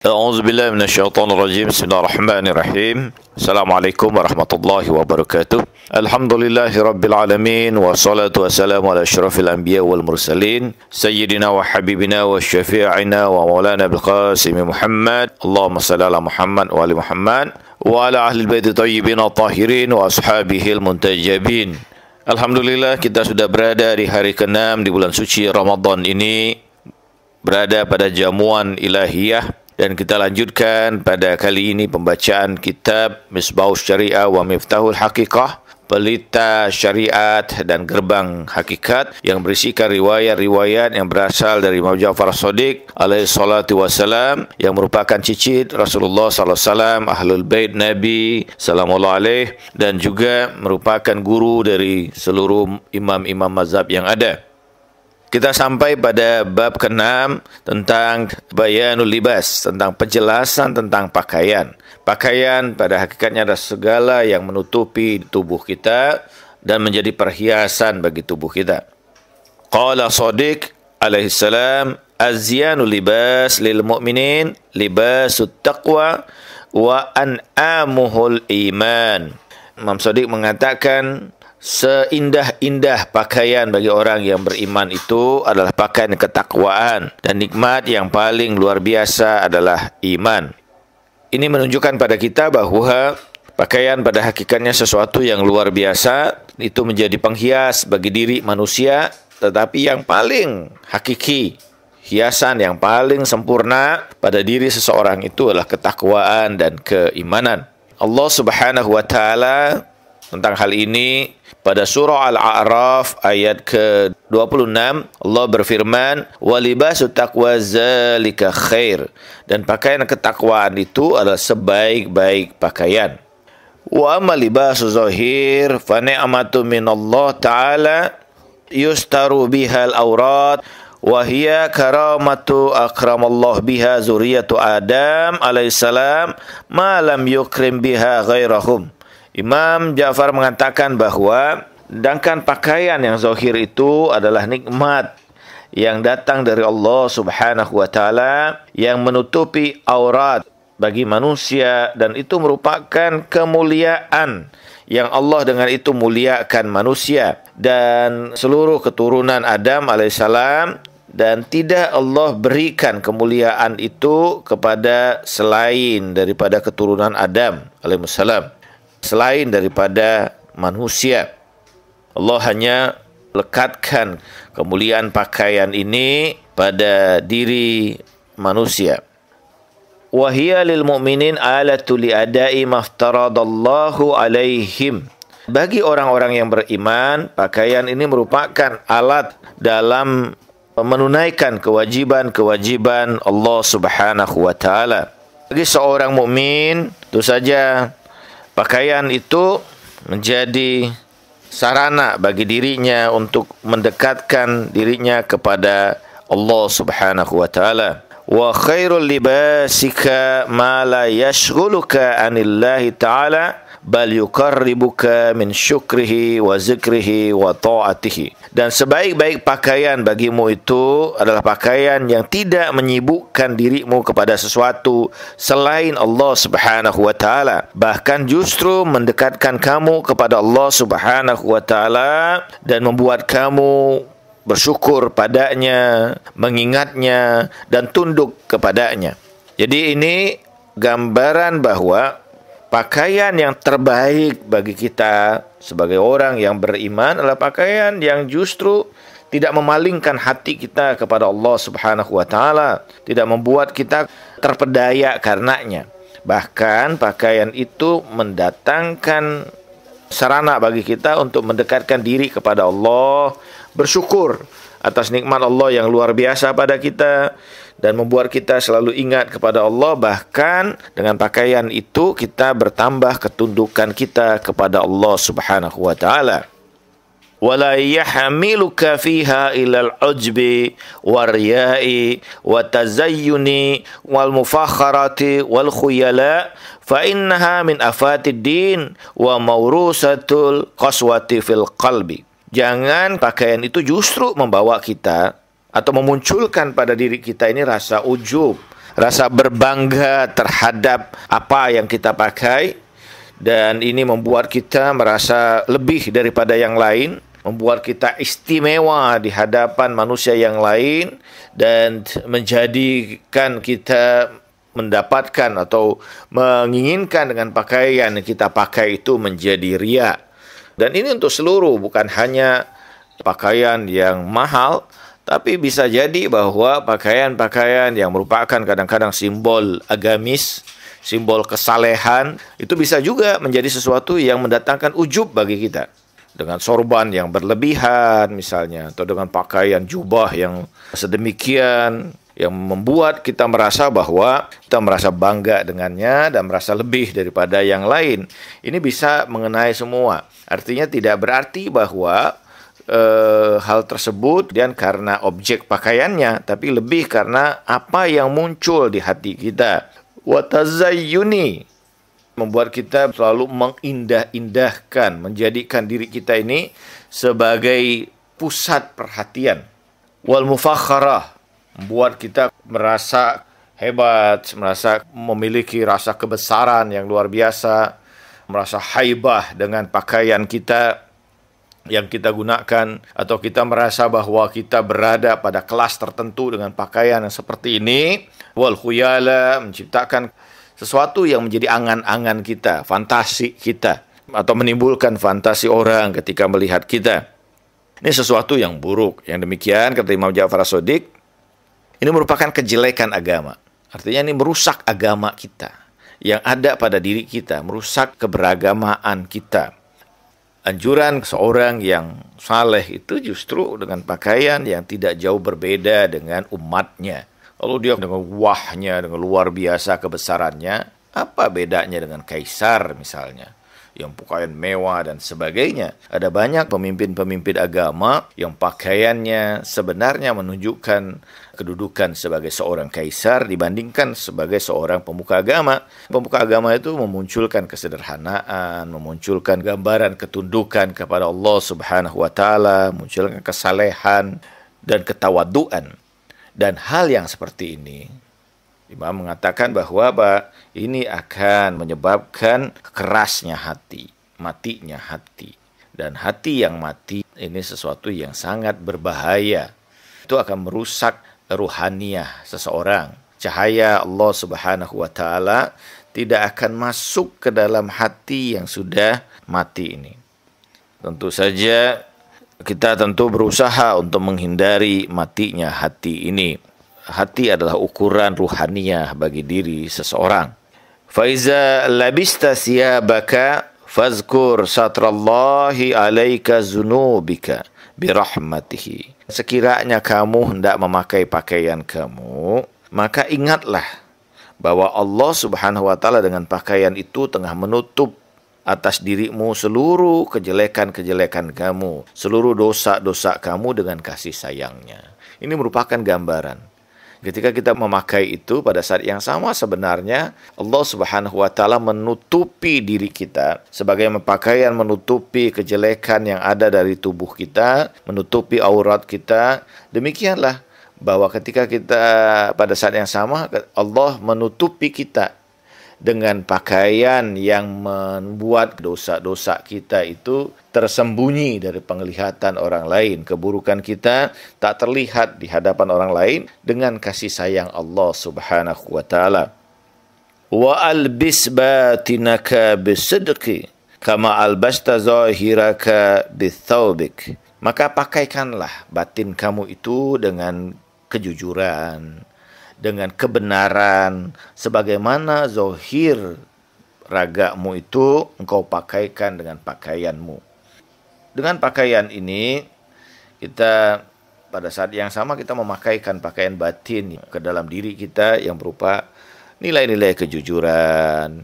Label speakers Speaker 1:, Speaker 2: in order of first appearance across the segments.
Speaker 1: A'udzu billahi minasyaitonir rajim. Bismillahirrahmanirrahim. Assalamualaikum warahmatullahi wabarakatuh. Alhamdulillahirabbil alamin wassalatu wassalamu ala asyrafil anbiya wal mursalin sayyidina wa habibina wa syafi'ina wa maulana bil qasim Muhammad. Allahumma shalli ala Muhammad wa ali Muhammad wa ala ahli bait thayyibin tahirin wa ashabihil muntajabin. Alhamdulillah, kita sudah berada di hari ke-6 di bulan suci Ramadan ini, berada pada jamuan ilahiyah. Dan kita lanjutkan pada kali ini pembacaan kitab Misbahus Syariah wa Miftahul Haqiqah, pelita syariat dan gerbang hakikat, yang berisikan riwayat-riwayat yang berasal dari Imam Ja'far As-Shadiq alaihi salatu wassalam, yang merupakan cicit Rasulullah sallallahu alaihi wasallam, ahlul bait Nabi sallallahu alaihi, dan juga merupakan guru dari seluruh imam-imam mazhab yang ada. Kita sampai pada bab ke-6 tentang bayanul libas, tentang penjelasan tentang pakaian. Pakaian pada hakikatnya adalah segala yang menutupi tubuh kita dan menjadi perhiasan bagi tubuh kita. Qala Shadiq alaihi salam, azyanul libas lil mu'minin libasut taqwa wa an'amuhul iman. Imam Shadiq mengatakan, seindah-indah pakaian bagi orang yang beriman itu adalah pakaian ketakwaan, dan nikmat yang paling luar biasa adalah iman. Ini menunjukkan pada kita bahawa pakaian pada hakikatnya sesuatu yang luar biasa, itu menjadi penghias bagi diri manusia, tetapi yang paling hakiki, hiasan yang paling sempurna pada diri seseorang itu adalah ketakwaan dan keimanan. Allah Subhanahu wa taala tentang hal ini pada surah Al-A'raf ayat ke-26, Allah berfirman, "Walibasut taqwa zalika khair." Dan pakaian ketakwaan itu adalah sebaik-baik pakaian. Wa amma libasu zahir fa ni'matu minallah ta'ala yustaru bihal aurat wa hiya karamatu akramallahu biha zuriyatu Adam alaihissalam ma lam yukrim biha ghairahum. Imam Ja'far mengatakan bahawa sedangkan pakaian yang zahir itu adalah nikmat yang datang dari Allah Subhanahu wa taala yang menutupi aurat bagi manusia, dan itu merupakan kemuliaan yang Allah dengan itu muliakan manusia dan seluruh keturunan Adam alaihissalam, dan tidak Allah berikan kemuliaan itu kepada selain daripada keturunan Adam alaihissalam, selain daripada manusia. Allah hanya lekatkan kemuliaan pakaian ini pada diri manusia. Wa hiya lil mu'minin alatu li adai maftaradallahu alaihim. Bagi orang-orang yang beriman, pakaian ini merupakan alat dalam menunaikan kewajiban-kewajiban Allah Subhanahu wa taala. Bagi seorang mukmin, itu saja pakaian itu menjadi sarana bagi dirinya untuk mendekatkan dirinya kepada Allah Subhanahu wa taala. Wa khairul libasika ma la yashghuluka anillahi ta'ala bal yuqarribuka min syukrihi wa zikrihi wa ta'atihi. Dan sebaik-baik pakaian bagimu itu adalah pakaian yang tidak menyibukkan dirimu kepada sesuatu selain Allah Subhanahu wa taala, bahkan justru mendekatkan kamu kepada Allah Subhanahu wa taala dan membuat kamu bersyukur padanya, mengingatnya dan tunduk kepadanya. Jadi ini gambaran bahawa pakaian yang terbaik bagi kita sebagai orang yang beriman adalah pakaian yang justru tidak memalingkan hati kita kepada Allah Subhanahu wa taala, tidak membuat kita terpedaya karenanya. Bahkan pakaian itu mendatangkan sarana bagi kita untuk mendekatkan diri kepada Allah, bersyukur atas nikmat Allah yang luar biasa pada kita, dan membuat kita selalu ingat kepada Allah. Bahkan dengan pakaian itu kita bertambah ketundukan kita kepada Allah Subhanahu wa taala. Wala yahmiluka fiha ilal ujbi warya'i wa tazayyuni wal mufakharati wal khuyala fa innaha min afatid din wa mawrusatul qaswati fil qalbi. Jangan pakaian itu justru membawa kita atau memunculkan pada diri kita ini rasa ujub, rasa berbangga terhadap apa yang kita pakai, dan ini membuat kita merasa lebih daripada yang lain, membuat kita istimewa di hadapan manusia yang lain, dan menjadikan kita mendapatkan atau menginginkan dengan pakaian yang kita pakai itu menjadi riya. Dan ini untuk seluruh, bukan hanya pakaian yang mahal, tapi bisa jadi bahwa pakaian-pakaian yang merupakan kadang-kadang simbol agamis, simbol kesalehan, itu bisa juga menjadi sesuatu yang mendatangkan ujub bagi kita. Dengan sorban yang berlebihan misalnya, atau dengan pakaian jubah yang sedemikian, yang membuat kita merasa bahwa kita merasa bangga dengannya dan merasa lebih daripada yang lain. Ini bisa mengenai semua. Artinya tidak berarti bahwa hal tersebut dan karena objek pakaiannya, tapi lebih karena apa yang muncul di hati kita. Wa tazayyuni, membuat kita selalu mengindah-indahkan, menjadikan diri kita ini sebagai pusat perhatian. Wal mufakharah, membuat kita merasa hebat, merasa memiliki rasa kebesaran yang luar biasa, merasa haibah dengan pakaian kita yang kita gunakan, atau kita merasa bahwa kita berada pada kelas tertentu dengan pakaian yang seperti ini. Wal khuyala, menciptakan sesuatu yang menjadi angan-angan kita, fantasi kita, atau menimbulkan fantasi orang ketika melihat kita. Ini sesuatu yang buruk. Yang demikian, kata Imam Ja'far As-Shadiq, ini merupakan kejelekan agama. Artinya ini merusak agama kita yang ada pada diri kita, merusak keberagamaan kita. Anjuran seorang yang saleh itu justru dengan pakaian yang tidak jauh berbeda dengan umatnya. Lalu dia dengan wahnya, dengan luar biasa kebesarannya, apa bedanya dengan kaisar misalnya, yang pakaian mewah dan sebagainya. Ada banyak pemimpin-pemimpin agama yang pakaiannya sebenarnya menunjukkan kedudukan sebagai seorang kaisar dibandingkan sebagai seorang pemuka agama. Pemuka agama itu memunculkan kesederhanaan, memunculkan gambaran ketundukan kepada Allah Subhanahu wa taala, memunculkan kesalehan dan ketawaduan. Dan hal yang seperti ini, Imam mengatakan bahwa ini akan menyebabkan kerasnya hati, matinya hati. Dan hati yang mati ini sesuatu yang sangat berbahaya. Itu akan merusak ruhaniyah seseorang. Cahaya Allah Subhanahu wa taala tidak akan masuk ke dalam hati yang sudah mati ini. Tentu saja kita berusaha untuk menghindari matinya hati ini. Hati adalah ukuran ruhaniyah bagi diri seseorang. Faiza labista siyabaka fazkur satrallahi alaika zunubika birahmatihi. Sekiranya kamu hendak memakai pakaian kamu, maka ingatlah bahwa Allah Subhanahu wa taala dengan pakaian itu tengah menutup atas dirimu seluruh kejelekan-kejelekan kamu, seluruh dosa-dosa kamu dengan kasih sayangnya. Ini merupakan gambaran. Ketika kita memakai itu, pada saat yang sama sebenarnya Allah Subhanahu wa taala menutupi diri kita sebagai pakaian menutupi kejelekan yang ada dari tubuh kita, menutupi aurat kita. Demikianlah bahwa ketika kita pada saat yang sama Allah menutupi kita dengan pakaian yang membuat dosa-dosa kita itu tersembunyi dari penglihatan orang lain. Keburukan kita tak terlihat di hadapan orang lain dengan kasih sayang Allah Subhanahu wa taala. Wa albis batinaka bisidqi kama albasta zahiraka bithawbik. Maka pakaikanlah batin kamu itu dengan kejujuran, dengan kebenaran, sebagaimana zahir ragamu itu engkau pakaikan dengan pakaianmu. Dengan pakaian ini, kita pada saat yang sama kita memakaikan pakaian batin ke dalam diri kita yang berupa nilai-nilai kejujuran,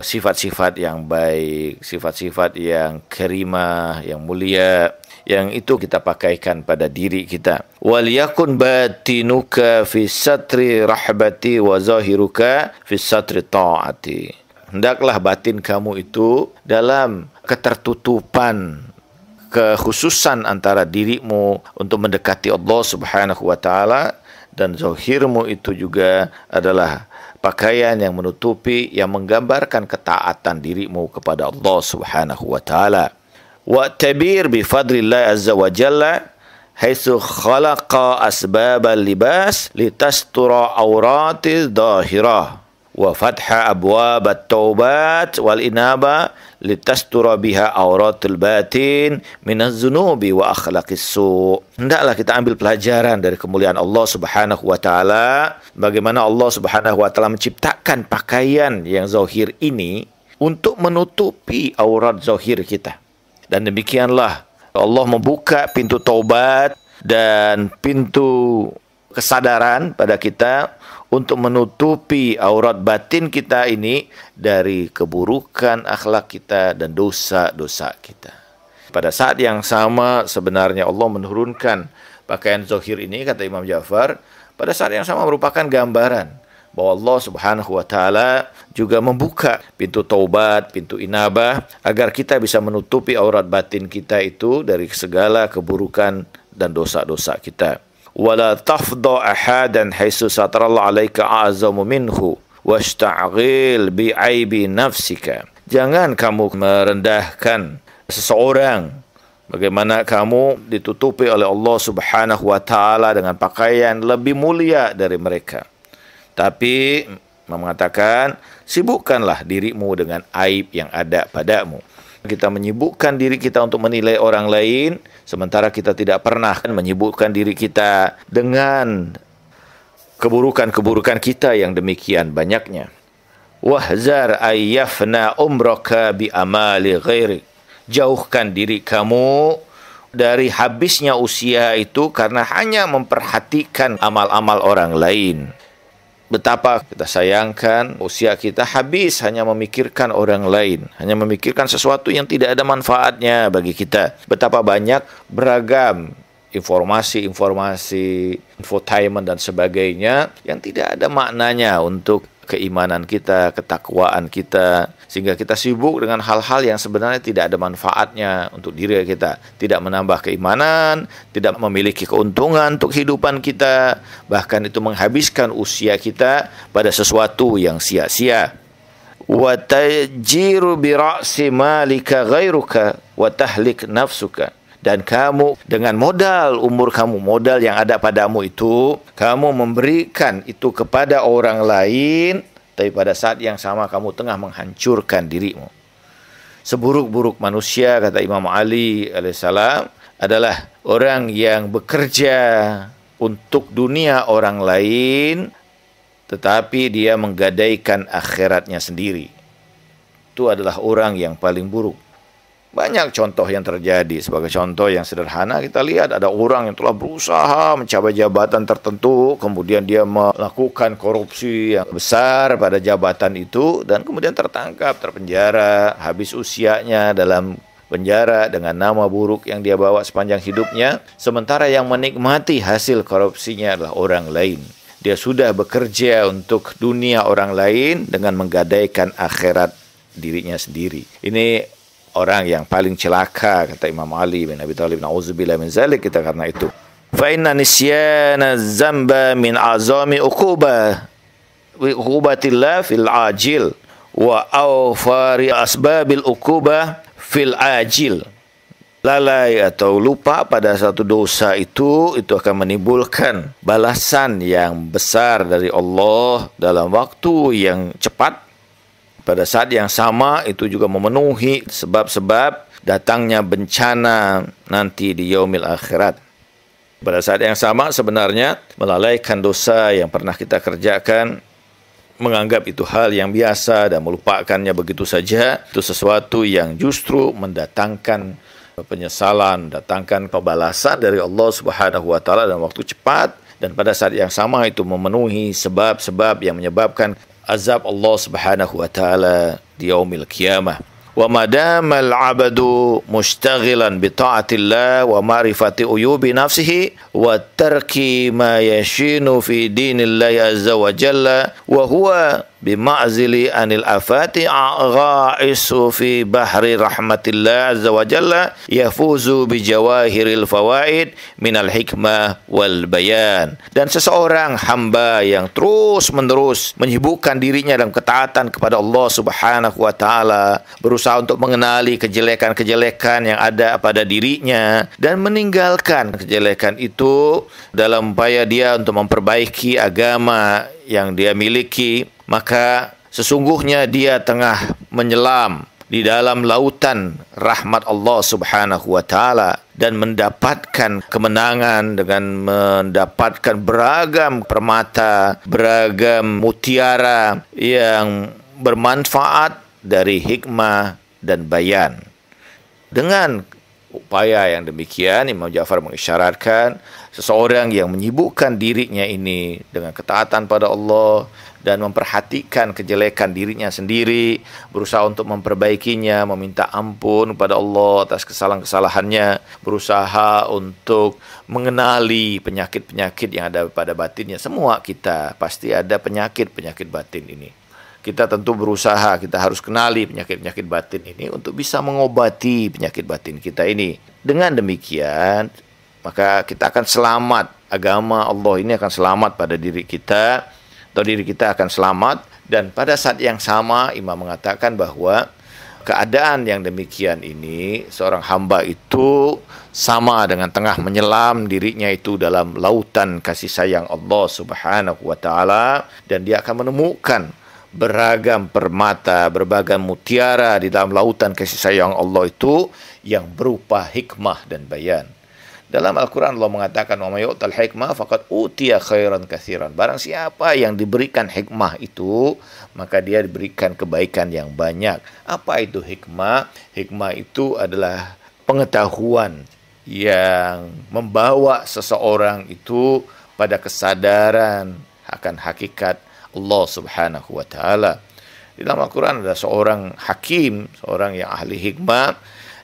Speaker 1: sifat-sifat yang baik, sifat-sifat yang karimah, yang mulia, yang itu kita pakaikan pada diri kita. Wal yakun batinuka fi satri rahbati wa zahiruka fi satri taati. Hendaklah batin kamu itu dalam ketertutupan, kekhususan antara dirimu untuk mendekati Allah Subhanahu wa taala, dan zahirmu itu juga adalah pakaian yang menutupi, yang menggambarkan ketaatan dirimu kepada Allah Subhanahu wa taala. Wa tabir bi fadlillah azza wa jalla haitsu khalaqa asbabal libas litastura aurati dhahirah wa fatha abwabat taubat wal inaba litastura biha auratul batin minaz zunubi wa akhlaqis su. Hendaklah kita ambil pelajaran dari kemuliaan Allah Subhanahu wa taala, bagaimana Allah Subhanahu wa taala menciptakan pakaian yang zahir ini untuk menutupi aurat zahir kita. Dan demikianlah Allah membuka pintu taubat dan pintu kesadaran pada kita untuk menutupi aurat batin kita ini dari keburukan akhlak kita dan dosa-dosa kita. Pada saat yang sama sebenarnya Allah menurunkan pakaian zahir ini, kata Imam Ja'far, pada saat yang sama merupakan gambaran bahwa Allah Subhanahu wa taala juga membuka pintu taubat, pintu inabah agar kita bisa menutupi aurat batin kita itu dari segala keburukan dan dosa-dosa kita. Wala tafdha ahadan haitsu satarallahu alaika a'zamu minhu wasta'ghil bi aibi nafsika. Jangan kamu merendahkan seseorang bagaimana kamu ditutupi oleh Allah Subhanahu wa taala dengan pakaian lebih mulia dari mereka. Tapi mengatakan, sibukkanlah dirimu dengan aib yang ada padamu. Kita menyibukkan diri kita untuk menilai orang lain, sementara kita tidak pernah menyibukkan diri kita dengan keburukan-keburukan kita yang demikian banyaknya. Wahzar ayyafna umraka bi amali ghairi. Jauhkan diri kamu dari habisnya usia itu karena hanya memperhatikan amal-amal orang lain. Betapa kita sayangkan usia kita habis hanya memikirkan orang lain, hanya memikirkan sesuatu yang tidak ada manfaatnya bagi kita. Betapa banyak beragam informasi-informasi, infotainment dan sebagainya yang tidak ada maknanya untuk keimanan kita, ketakwaan kita, sehingga kita sibuk dengan hal-hal yang sebenarnya tidak ada manfaatnya untuk diri kita, tidak menambah keimanan, tidak memiliki keuntungan untuk kehidupan kita, bahkan itu menghabiskan usia kita pada sesuatu yang sia-sia. Wa tajiru bi ra'si malika ghairuka wa tahlik nafsuka. Dan kamu dengan modal umur kamu, modal yang ada padamu itu, kamu memberikan itu kepada orang lain, tapi pada saat yang sama kamu tengah menghancurkan dirimu. Seburuk-buruk manusia, kata Imam Ali alaihissalam, adalah orang yang bekerja untuk dunia orang lain, tetapi dia menggadaikan akhiratnya sendiri. Itu adalah orang yang paling buruk. Banyak contoh yang terjadi. Sebagai contoh yang sederhana, kita lihat ada orang yang telah berusaha mencapai jabatan tertentu, kemudian dia melakukan korupsi yang besar pada jabatan itu, dan kemudian tertangkap, terpenjara, habis usianya dalam penjara dengan nama buruk yang dia bawa sepanjang hidupnya, sementara yang menikmati hasil korupsinya adalah orang lain. Dia sudah bekerja untuk dunia orang lain dengan menggadaikan akhirat dirinya sendiri. Ini orang yang paling celaka, kata Imam Ali bin Abi Thalib, na'udzubillah min zalik, kita karena itu. Fa inna nisyana zamba min azami uqubatillah fil ajil wa awfari asbabil uqubah fil ajil. Lalai atau lupa pada satu dosa itu akan menimbulkan balasan yang besar dari Allah dalam waktu yang cepat. Pada saat yang sama itu juga memenuhi sebab-sebab datangnya bencana nanti di yaumil akhirat. Pada saat yang sama sebenarnya melalaikan dosa yang pernah kita kerjakan, menganggap itu hal yang biasa dan melupakannya begitu saja, itu sesuatu yang justru mendatangkan penyesalan, datangkan pembalasan dari Allah Subhanahu wa taala dalam waktu cepat, dan pada saat yang sama itu memenuhi sebab-sebab yang menyebabkan azab Allah Subhanahu wa taala di yaumil qiyamah. Wa madamal 'abdu mustaghilan bi ta'atillah wa ma'rifati uyubi nafsihi wa tarki ma yashinu fi dinillahi azza wa jalla wa huwa bima'zili anil afati gha'isu fi bahri rahmatillah azza wa jalla yafuzu bi jawahiril fawaid minal hikmah wal bayan. Dan seseorang hamba yang terus menerus menyibukkan dirinya dalam ketaatan kepada Allah Subhanahu wa taala, berusaha untuk mengenali kejelekan-kejelekan yang ada pada dirinya dan meninggalkan kejelekan itu dalam upaya dia untuk memperbaiki agama yang dia miliki, maka sesungguhnya dia tengah menyelam di dalam lautan rahmat Allah Subhanahu wa taala dan mendapatkan kemenangan dengan mendapatkan beragam permata, beragam mutiara yang bermanfaat dari hikmah dan bayan. Dengan upaya yang demikian, Imam Ja'far mengisyaratkan seseorang yang menyibukkan dirinya ini dengan ketaatan pada Allah dan memperhatikan kejelekan dirinya sendiri, berusaha untuk memperbaikinya, meminta ampun kepada Allah atas kesalahan-kesalahannya, berusaha untuk mengenali penyakit-penyakit yang ada pada batinnya. Semua kita pasti ada penyakit-penyakit batin ini. Kita tentu berusaha, kita harus kenali penyakit-penyakit batin ini untuk bisa mengobati penyakit batin kita ini. Dengan demikian, maka kita akan selamat. Agama Allah ini akan selamat pada diri kita, atau diri kita akan selamat. Dan pada saat yang sama, Imam mengatakan bahwa keadaan yang demikian ini, seorang hamba itu sama dengan tengah menyelam dirinya itu dalam lautan kasih sayang Allah Subhanahu wa taala, dan dia akan menemukan beragam permata, berbagai mutiara di dalam lautan kasih sayang Allah itu yang berupa hikmah dan bayan. Dalam Al-Quran Allah mengatakan, wa may yu'tal hikmah faqad utiya khairan katsiran. Barang siapa yang diberikan hikmah itu, maka dia diberikan kebaikan yang banyak. Apa itu hikmah? Hikmah itu adalah pengetahuan yang membawa seseorang itu pada kesadaran akan hakikat Allah Subhanahu wa taala. Di dalam Al-Quran ada seorang hakim, seorang yang ahli hikmah,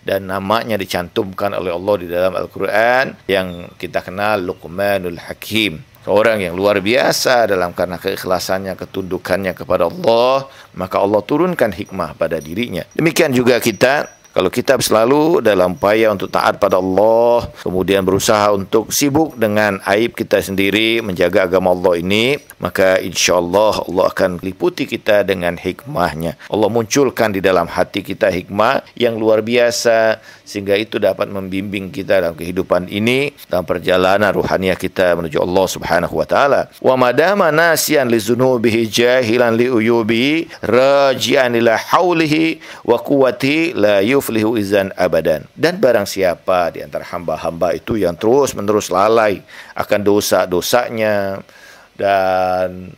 Speaker 1: dan namanya dicantumkan oleh Allah di dalam Al-Quran yang kita kenal Luqmanul Hakim. Seorang yang luar biasa dalam karena keikhlasannya, ketundukannya kepada Allah, maka Allah turunkan hikmah pada dirinya. Demikian juga kita, kalau kita selalu dalam upaya untuk taat pada Allah, kemudian berusaha untuk sibuk dengan aib kita sendiri, menjaga agama Allah ini, maka insyaAllah Allah akan liputi kita dengan hikmahnya. Allah munculkan di dalam hati kita hikmah yang luar biasa, sehingga itu dapat membimbing kita dalam kehidupan ini, dalam perjalanan ruhaniah kita menuju Allah Subhanahu wa taala. Wa madama nasiyan li zunubihi jahilan li uyubihi raji'an ila haulihi wa quwwatihi la yuflihu izan abadan. Dan barang siapa di antara hamba-hamba itu yang terus-menerus lalai akan dosa-dosanya dan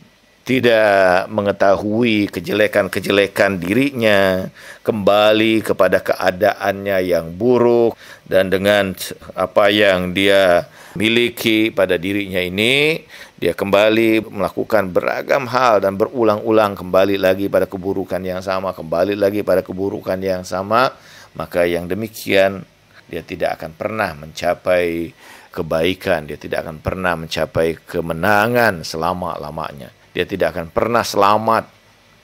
Speaker 1: tidak mengetahui kejelekan-kejelekan dirinya, kembali kepada keadaannya yang buruk, dan dengan apa yang dia miliki pada dirinya ini, dia kembali melakukan beragam hal dan berulang-ulang kembali lagi pada keburukan yang sama, kembali lagi pada keburukan yang sama, maka yang demikian dia tidak akan pernah mencapai kebaikan, dia tidak akan pernah mencapai kemenangan selama-lamanya. Dia tidak akan pernah selamat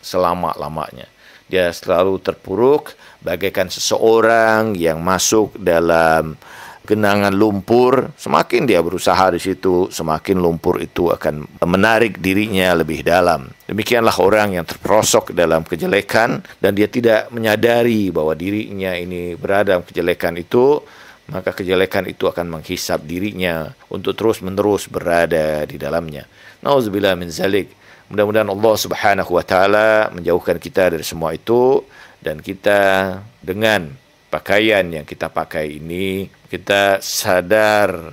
Speaker 1: selama-lamanya. Dia selalu terpuruk bagaikan seseorang yang masuk dalam genangan lumpur. Semakin dia berusaha di situ, semakin lumpur itu akan menarik dirinya lebih dalam. Demikianlah orang yang terperosok dalam kejelekan dan dia tidak menyadari bahwa dirinya ini berada dalam kejelekan itu, maka kejelekan itu akan menghisap dirinya untuk terus-menerus berada di dalamnya. Nauzubillah min zalik. Mudah-mudahan Allah Subhanahu wa taala menjauhkan kita dari semua itu, dan kita dengan pakaian yang kita pakai ini, kita sadar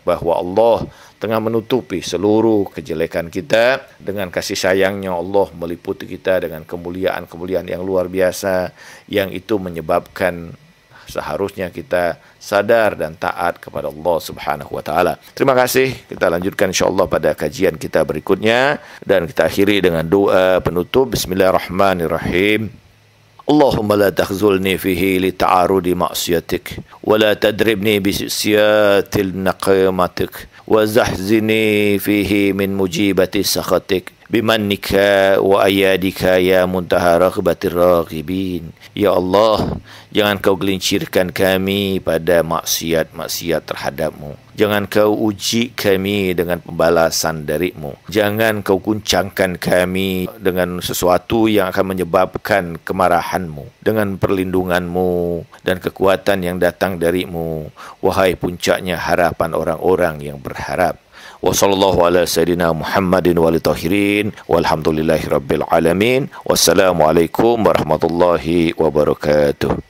Speaker 1: bahwa Allah tengah menutupi seluruh kejelekan kita. Dengan kasih sayangnya Allah meliputi kita dengan kemuliaan-kemuliaan yang luar biasa, yang itu menyebabkan seharusnya kita sadar dan taat kepada Allah Subhanahu wa taala. Terima kasih. Kita lanjutkan insyaallah pada kajian kita berikutnya, dan kita akhiri dengan doa penutup. Bismillahirrahmanirrahim. اللهم لا تخذلني فيه لتعارض معصيتك ولا تدربني بسيات نقمتك وزحزني فيه من مجيبة سخطك بمنك وأيادك يا منتهى رغبة الراغبين. Ya Allah, jangan kau gelincirkan kami pada maksiat-maksiat terhadap-Mu. Jangan kau uji kami dengan pembalasan dari-Mu. Jangan kau guncangkan kami dengan sesuatu yang akan menyebabkan kemarahan-Mu. Dengan perlindungan-Mu dan kekuatan yang datang dari-Mu, wahai puncaknya harapan orang-orang yang berharap. Wa sallallahu ala sayyidina Muhammadin wal tahirin walhamdulillahi rabbil alamin. Wassalamualaikum warahmatullahi wabarakatuh.